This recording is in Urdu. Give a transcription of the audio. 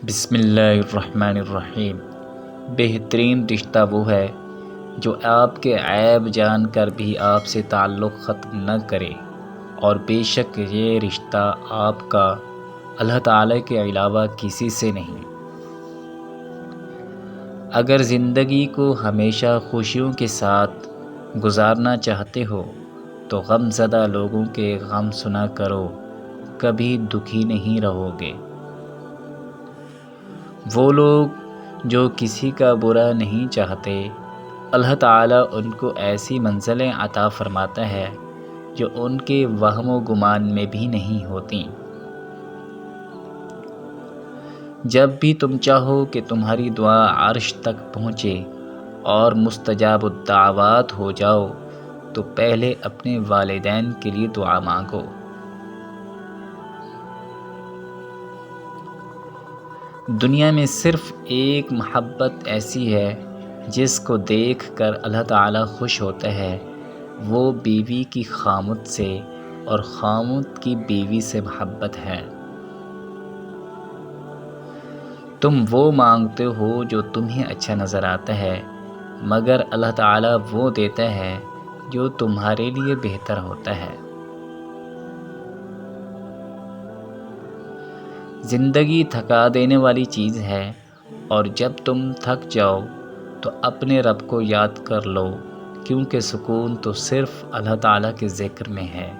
بسم اللہ الرحمن الرحیم۔ بہترین رشتہ وہ ہے جو آپ کے عیب جان کر بھی آپ سے تعلق ختم نہ کرے، اور بے شک یہ رشتہ آپ کا اللہ تعالیٰ کے علاوہ کسی سے نہیں۔ اگر زندگی کو ہمیشہ خوشیوں کے ساتھ گزارنا چاہتے ہو تو غم زدہ لوگوں کے غم سنا کرو، کبھی دکھی نہیں رہو گے۔ وہ لوگ جو کسی کا برا نہیں چاہتے، اللہ تعالیٰ ان کو ایسی منزلیں عطا فرماتا ہے جو ان کے وہم و گمان میں بھی نہیں ہوتیں۔ جب بھی تم چاہو کہ تمہاری دعا عرش تک پہنچے اور مستجاب الدعوات ہو جاؤ تو پہلے اپنے والدین کے لیے دعا مانگو۔ دنیا میں صرف ایک محبت ایسی ہے جس کو دیکھ کر اللہ تعالیٰ خوش ہوتا ہے، وہ بیوی کی خامد سے اور خامد کی بیوی سے محبت ہے۔ تم وہ مانگتے ہو جو تمہیں اچھا نظر آتا ہے، مگر اللہ تعالیٰ وہ دیتا ہے جو تمہارے لیے بہتر ہوتا ہے۔ زندگی تھکا دینے والی چیز ہے، اور جب تم تھک جاؤ تو اپنے رب کو یاد کر لو، کیونکہ سکون تو صرف اللہ تعالیٰ کے ذکر میں ہے۔